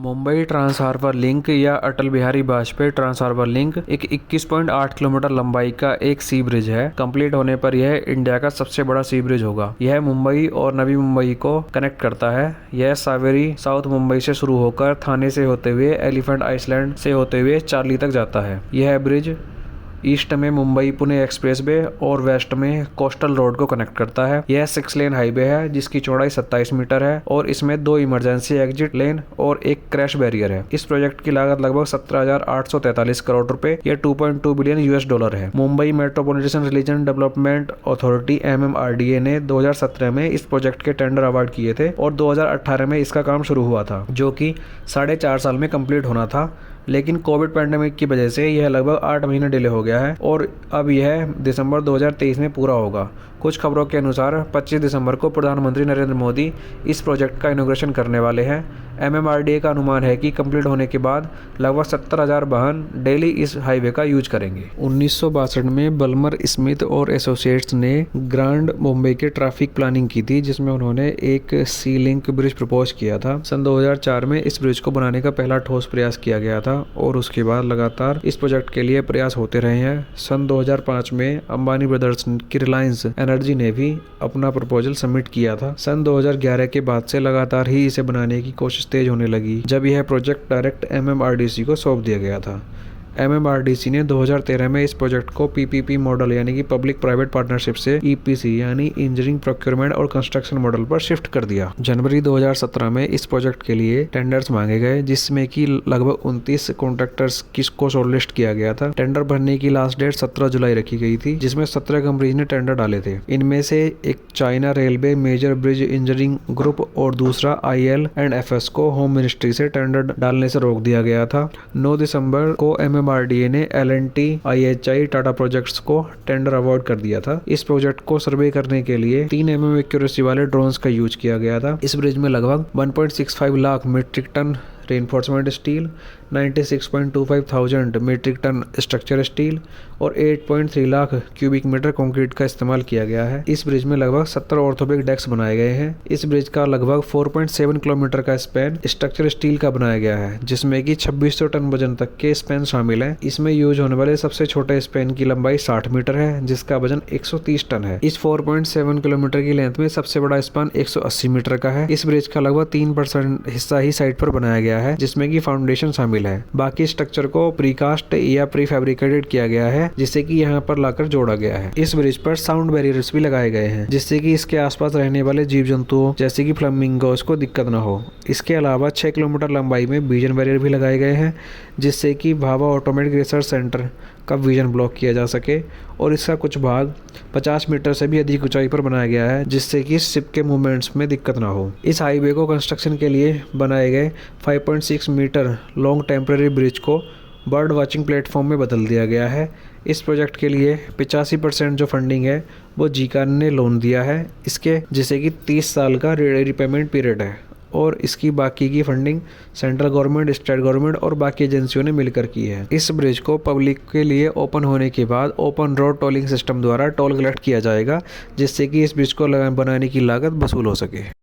Mumbai trans harbour link या Atal Bihari Vajpayee trans harbour link एक 21.8 kilometre लंबाई का एक सी ब्रिज है। कंप्लीट होने पर यह इंडिया का सबसे बड़ा सी ब्रिज होगा। यह मुंबई और नवी मुंबई को कनेक्ट करता है। यह सावेरी साउथ मुंबई से शुरू होकर थाने से होते हुए एलिफेंट आइलैंड से होते हुए चार्ली तक जाता है। यह ब्रिज ईस्ट में मुंबई पुणे एक्सप्रेसवे और वेस्ट में कोस्टल रोड को कनेक्ट करता है। यह 6 लेन हाईवे है जिसकी चौड़ाई 27 मीटर है और इसमें 2 इमरजेंसी एग्जिट लेन और एक क्रैश बैरियर है। इस प्रोजेक्ट की लागत लगभग 17,843 करोड़ रुपए या $2.2 बिलियन है। Mumbai metropolitan region development authority MMRDA ने 2017 में इस प्रोजेक्ट के टेंडर अवार्ड किए थे और 2018 में इसका काम शुरू हुआ था, जो कि 4.5 साल में कंप्लीट होना था। लेकिन कोविड पैंडेमिक की वजह से यह लगभग 8 महीने डिले हो गया है और अब यह दिसंबर 2023 में पूरा होगा। कुछ खबरों के अनुसार 25 दिसंबर को प्रधानमंत्री नरेंद्र मोदी इस प्रोजेक्ट का इनॉग्रेशन करने वाले हैं। MMRDA का अनुमान है कि कंप्लीट होने के बाद लगभग 70,000 वाहन डेली इस हाईवे का यूज करेंगे। 1962 में बल्मर स्मिथ और एसोसिएट्स ने ग्रांड मुंबई के ट्रैफिक प्लानिंग की थी, जिसमें उन्होंने एक सी लिंक ब्रिज प्रपोज किया था। सन 2004 में इस ब्रिज को बनाने का पहला ठोस प्रयास किया गया था और उसके बाद लगातार इस प्रोजेक्ट के लिए प्रयास होते रहे हैं। सन 2005 में अंबानी ब्रदर्स की रिलायंस एनर्जी ने भी अपना प्रपोजल सबमिट किया था। सन 2011 के बाद से लगातार ही इसे बनाने की कोशिश तेज होने लगी, जब यह प्रोजेक्ट डायरेक्ट MMRDC को सौंप दिया गया था। MMRDC ने 2013 में इस प्रोजेक्ट को PPP मॉडल यानी कि पब्लिक प्राइवेट पार्टनरशिप से EPC यानी इंजीनियरिंग प्रोक्योरमेंट और कंस्ट्रक्शन मॉडल पर शिफ्ट कर दिया। जनवरी 2017 में इस प्रोजेक्ट के लिए टेंडर्स मांगे गए, जिसमें कि लगभग 29 कॉन्ट्रैक्टर्स को शॉर्टलिस्ट किया गया था। टेंडर भरने की लास्ट डेट 17 जुलाई रखी गई थी, जिसमें 17 कंपनीज ने टेंडर डाले थे। इनमें से एक China railway major bridge engineering group और दूसरा IL&FS को होम मिनिस्ट्री से टेंडर डालने से रोक दिया गया था। 9 दिसंबर को MMRDA ने L&T IHI टाटा प्रोजेक्ट्स को टेंडर अवार्ड कर दिया था। इस प्रोजेक्ट को सर्वे करने के लिए 3 mm एक्यूरेसी वाले ड्रोन्स का यूज किया गया था। इस ब्रिज में लगभग 1.65 lakh metric ton reinforcement steel, 96.25 thousand metric ton structure steel और 8.3 लाख क्यूबिक मीटर कंक्रीट का इस्तेमाल किया गया है। इस ब्रिज में लगभग 70 ऑर्थोपिक डेक्स बनाए गए हैं। इस ब्रिज का लगभग 4.7 किलोमीटर का स्पैन स्ट्रक्चर स्टील का बनाया गया है, जिसमें कि 2600 टन वजन तक के स्पैन शामिल हैं। इसमें यूज होने वाले सबसे छोटे स्पैन की लंबाई 60 मीटर है, जिसका वजन 130 टन है। इस 4.7 किलोमीटर की लेंथ में सबसे बड़ा स्पैन 180 मीटर का है। इस ब्रिज का लगभग 3% हिस्सा ही साइड पर बनाया गया है, जिसमें कि फाउंडेशन शामिल है। बाकी स्ट्रक्चर को प्रीकास्ट या प्री फैब्रिकेटेड किया गया है, जिससे कि यहाँ पर लाकर जोड़ा गया है। इस ब्रिज पर साउंड बैरियर्स भी लगाए गए हैं, जिससे कि इसके आसपास रहने वाले जीव जंतुओं जैसे कि फ्लेमिंगोस को दिक्कत न हो। इसके अलावा 6 किलोमीटर लंबाई में विजन बैरियर भी लगाए गए हैं, जिससे कि भाभा ऑटोमेटिक रिसर्च सेंटर का विजन ब्लॉक किया जा सके और इसका कुछ भाग 50 मीटर से भी अधिक ऊंचाई पर बनाया गया है, जिससे कि शिप के मूवमेंट्स में दिक्कत ना हो। इस हाईवे को कंस्ट्रक्शन के लिए बनाए गए 5.6 मीटर लॉन्ग टेम्परेरी ब्रिज को बर्ड वॉचिंग प्लेटफॉर्म में बदल दिया गया है। इस प्रोजेक्ट के लिए 85% जो फंडिंग है वो जीका ने लोन दिया है, इसके जिससे कि 30 साल का रिपेमेंट पीरियड है और इसकी बाकी की funding central government, state government और बाकी एजेंसियों ने मिलकर की है। इस ब्रिज को पब्लिक के लिए ओपन होने के बाद ओपन रोड टोलिंग सिस्टम द्वारा टोल कलेक्ट किया जाएगा, जिससे कि इस ब्रिज को बनाने की लागत वसूल हो सके।